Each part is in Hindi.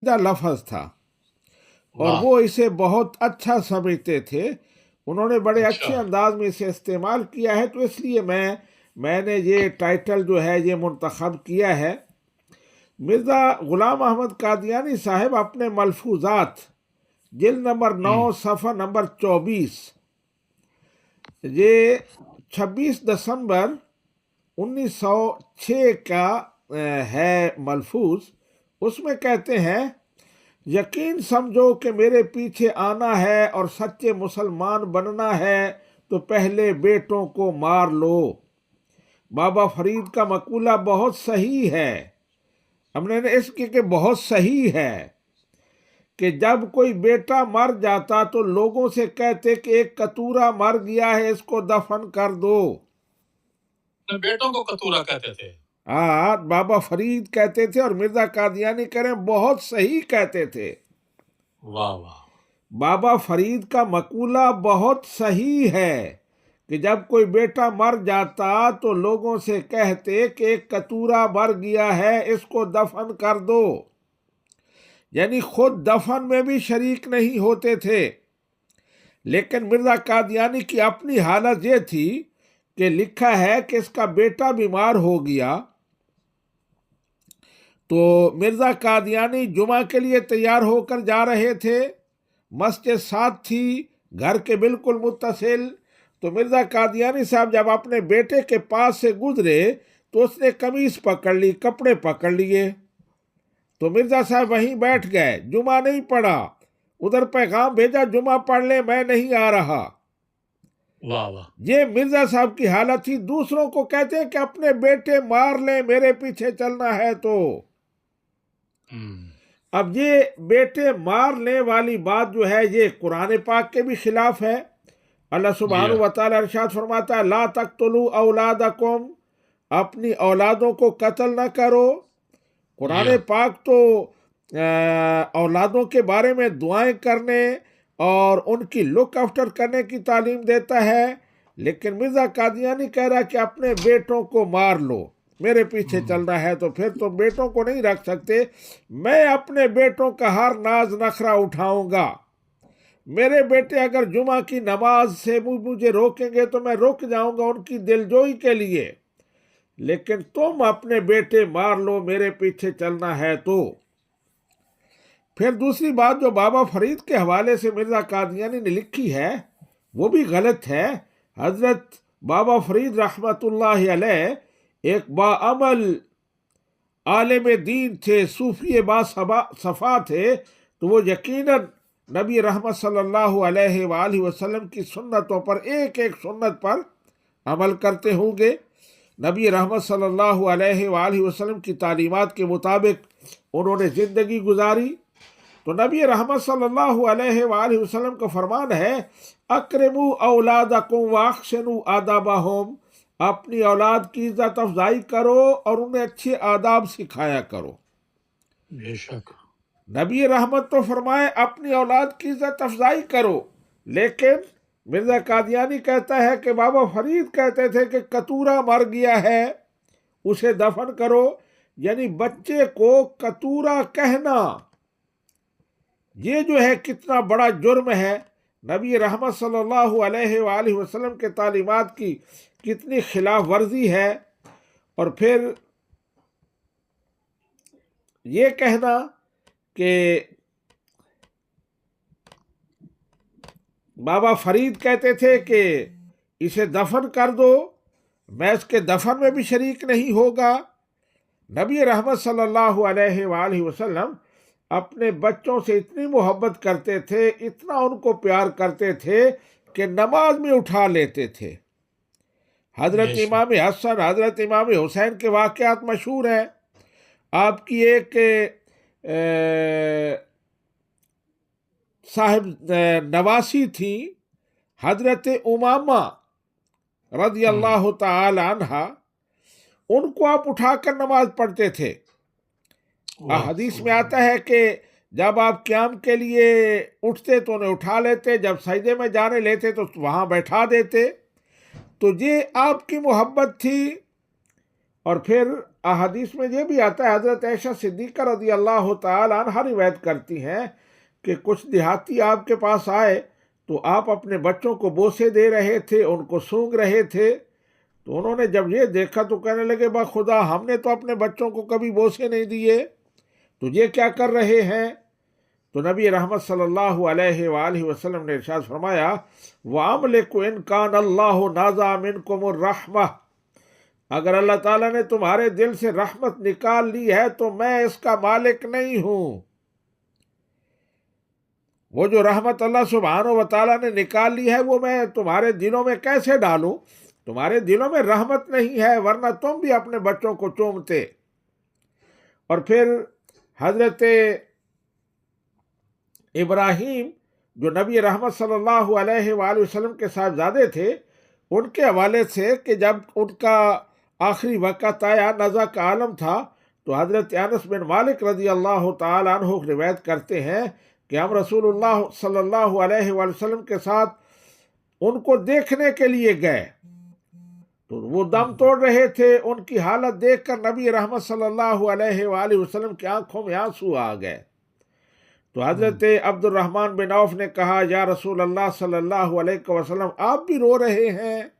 लफ्ज़ था और वाह। वो इसे बहुत अच्छा समझते थे। उन्होंने बड़े अच्छा। अच्छे अंदाज में इसे इस्तेमाल किया है, तो इसलिए मैंने ये टाइटल जो है ये मुंतखब किया है। मिर्ज़ा ग़ुलाम अहमद कादियानी साहब अपने मलफूजात जिल्द नंबर 9 हम्म। सफ़ा नंबर 24, ये 26 दिसंबर 1906 का है मलफूज। उसमें कहते हैं, यकीन समझो कि मेरे पीछे आना है और सच्चे मुसलमान बनना है तो पहले बेटों को मार लो। बाबा फरीद का मकूला बहुत सही है। हमने इसके के बहुत सही है कि जब कोई बेटा मर जाता तो लोगों से कहते कि एक कतूरा मर गया है, इसको दफन कर दो। बेटों को कतूरा कहते थे। हाँ, बाबा फरीद कहते थे और मिर्जा कादियानी कह रहे हैं बहुत सही कहते थे। वाह वाह। बाबा फरीद का मकूला बहुत सही है कि जब कोई बेटा मर जाता तो लोगों से कहते कि एक कतूरा मर गया है, इसको दफन कर दो। यानी खुद दफन में भी शरीक नहीं होते थे। लेकिन मिर्जा कादियानी की अपनी हालत ये थी कि लिखा है कि इसका बेटा बीमार हो गया, तो मिर्जा कादियानी जुमा के लिए तैयार होकर जा रहे थे। मस्जिद साथ थी, घर के बिल्कुल मुत्तसिल। तो मिर्जा कादियानी साहब जब अपने बेटे के पास से गुजरे तो उसने कमीज पकड़ ली, कपड़े पकड़ लिए। तो मिर्जा साहब वहीं बैठ गए, जुमा नहीं पढ़ा। उधर पैगाम भेजा, जुमा पढ़ ले, मैं नहीं आ रहा। वाह वाह। ये मिर्जा साहब की हालत थी। दूसरों को कहते हैं कि अपने बेटे मार ले, मेरे पीछे चलना है तो। अब ये बेटे मारने वाली बात जो है ये कुरान पाक के भी खिलाफ है। अल्लाह जी सुब्हानहू हाँ। व तआला इरशाद फरमाता है, ला तक़्तुलू औलादकुम, अपनी औलादों को कत्ल न करो। जी कुरान हाँ। पाक तो औलादों के बारे में दुआएं करने और उनकी लुक आफ्टर करने की तालीम देता है। लेकिन मिर्जा कादियानी कह रहा है कि अपने बेटों को मार लो, मेरे पीछे चलना है तो फिर तुम बेटों को नहीं रख सकते। मैं अपने बेटों का हर नाज नखरा उठाऊंगा। मेरे बेटे अगर जुमा की नमाज से मुझे रोकेंगे तो मैं रुक जाऊंगा उनकी दिलजोई के लिए। लेकिन तुम अपने बेटे मार लो, मेरे पीछे चलना है तो। फिर दूसरी बात जो बाबा फरीद के हवाले से मिर्जा कादियानी ने लिखी है वो भी गलत है। हजरत बाबा फरीद रहमतुल्लाह अलैह एक बाअमल आलिम दीन थे, सूफी सफ़ा थे, तो वो यकीनन नबी रहमत सल्लल्लाहु अलैहि वसल्लम की सुन्नतों पर, एक एक सुन्नत पर अमल करते होंगे। नबी रहमत सल्लल्लाहु अलैहि वसल्लम की तालीमात के मुताबिक उन्होंने ज़िंदगी गुजारी। तो नबी रहमत सल्लल्लाहु अलैहि वसल्लम का फरमान है, अकरमू औलादकुम वाहसिनु आदाबहुम, अपनी औलाद की इज्जत अफजाई करो और उन्हें अच्छे आदाब सिखाया करो। बेशक। नबी रहमत तो फरमाए अपनी औलाद की इज्जत अफजाई करो, लेकिन मिर्जा कादियानी कहता है कि बाबा फरीद कहते थे कि कतूरा मर गया है, उसे दफन करो। यानी बच्चे को कतूरा कहना ये जो है कितना बड़ा जुर्म है। नबी रहमत सल्लल्लाहु अलैहि वसल्लम के तालीमात की कितनी खिलाफ वर्जी है। और फिर ये कहना कि बाबा फरीद कहते थे कि इसे दफन कर दो, मैं इसके दफन में भी शरीक नहीं होगा। नबी रहमत सल्लल्लाहु अलैहि वसल्लम अपने बच्चों से इतनी मोहब्बत करते थे, इतना उनको प्यार करते थे कि नमाज में उठा लेते थे। हजरत बेशक। इमाम हसन, हजरत इमाम हुसैन के वाक़यात मशहूर हैं। आपकी एक साहिब नवासी थी, हजरत उमामा रज़ी अल्लाह तआला अन्हा, उनको आप उठाकर नमाज पढ़ते थे। वाह। हदीस में आता है कि जब आप क़याम के लिए उठते तो उन्हें उठा लेते, जब सजदे में जाने लेते तो वहाँ बैठा देते। तो ये आपकी मोहब्बत थी। और फिर अहादीस में ये भी आता है, हज़रत आयशा सिद्दीक़ा रज़ी अल्लाह तआला अन्हा रिवायत करती हैं कि कुछ देहाती आपके पास आए तो आप अपने बच्चों को बोसे दे रहे थे, उनको सूंघ रहे थे। तो उन्होंने जब ये देखा तो कहने लगे, बा खुदा, हमने तो अपने बच्चों को कभी बोसे नहीं दिए, तो ये क्या कर रहे हैं? तो नबी रहमत सल्लल्लाहु अलैहि वसल्लम ने इरशाद फरमाया, वामलिकु इन कान अल्लाहु नाज़ा मिनकुमुर रहमह, अगर अल्लाह ताला ने तुम्हारे दिल से रहमत निकाल ली है तो मैं इसका मालिक नहीं हूं। वो जो रहमत अल्लाह सुब्हानो व तआला ने निकाल ली है वो मैं तुम्हारे दिलों में कैसे डालूं? तुम्हारे दिलों में रहमत नहीं है, वरना तुम भी अपने बच्चों को चूमते। और फिर हजरत इब्राहीम जो नबी रहमत सल्लल्लाहु अलैहि वसल्लम के साहबजादे थे, उनके हवाले से कि जब उनका आखिरी वक़्त आया, नज़ा का आलम था, तो हज़रत अनस बिन मालिक रज़ी अल्लाह तआला अन्हु रिवायत करते हैं कि हम रसूलुल्लाह सल्लल्लाहु अलैहि वसल्लम के साथ उनको देखने के लिए गए, तो वो दम तोड़ रहे थे। उनकी हालत देखकर नबी रहमत सल्लल्लाहु अलैहि वसल्लम की आंखों में आंसू आ गए। तो हज़रत अब्दुर्रहमान बिन औफ ने कहा, या रसूल अल्लाह सल्लल्लाहु अलैहि वसल्लम, आप भी रो रहे हैं?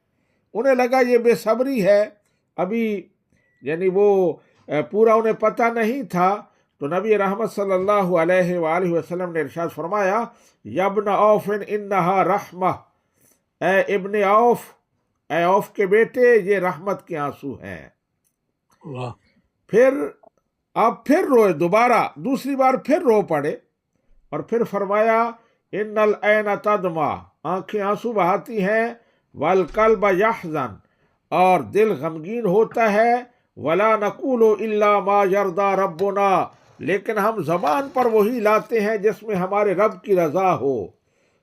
उन्हें लगा ये बेसब्री है, अभी यानी वो पूरा उन्हें पता नहीं था। तो नबी रहमत सल्लल्लाहु अलैहि वसल्लम ने इरशाद फरमाया, यब्न औफ इन्नहा रहमह, ए इब्न औफ, ए औफ के बेटे, ये रहमत के आंसू हैं। वाह। फिर आप फिर रोए, दोबारा दूसरी बार फिर रो पड़े, और फिर फरमाया, इन्नल ऐन तदमा, आंखें आंसू बहाती हैं, वल कल्ब यहज़न, और दिल गमगीन होता है, वला नकूलु इल्ला मा यरदा रब्बुना, लेकिन हम ज़बान पर वही लाते हैं जिसमें हमारे रब की रज़ा हो।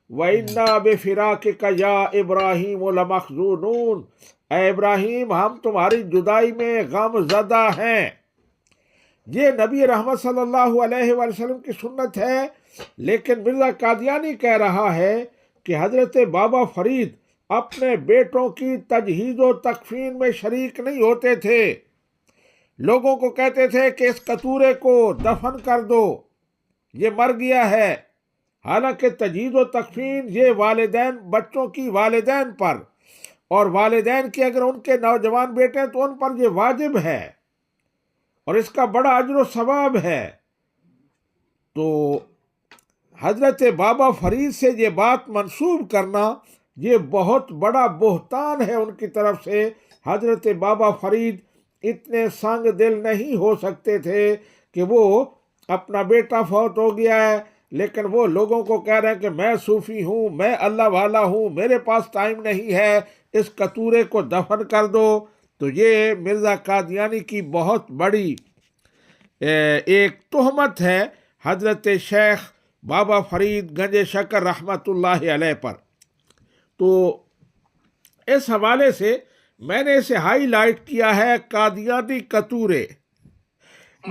व इन्ना बेफिराकिका या इब्राहीम लमखज़ूनून, ए इब्राहीम, हम तुम्हारी जुदाई में गम ज़दा हैं। ये नबी रहमत सल्लल्लाहु अलैहि वसल्लम की सुन्नत है। लेकिन मिर्ज़ा कादियानी कह रहा है कि हज़रत बाबा फरीद अपने बेटों की तजहीज़ व तकफीन में शरीक नहीं होते थे। लोगों को कहते थे कि इस कतूरे को दफन कर दो, ये मर गया है। हालांकि तजहीज़ व तकफीन ये वालिदैन, बच्चों की वालिदैन पर, और वालिदैन की अगर उनके नौजवान बेटे हैं तो उन पर ये वाजिब है और इसका बड़ा अजर व सवाब है। तो हज़रत बाबा फरीद से ये बात मंसूब करना ये बहुत बड़ा बोहतान है उनकी तरफ से। हज़रत बाबा फरीद इतने संग दिल नहीं हो सकते थे कि वो अपना बेटा फौत हो गया है, लेकिन वो लोगों को कह रहे हैं कि मैं सूफ़ी हूँ, मैं अल्लाह वाला हूँ, मेरे पास टाइम नहीं है, इस कतूरे को दफन कर दो। तो ये मिर्ज़ा कादियानी की बहुत बड़ी एक तोहमत है हज़रत शेख बाबा फरीद गंज शकर रहमतुल्लाहि अलैह पर। तो इस हवाले से मैंने इसे हाईलाइट किया है, कादियानी कतूरे।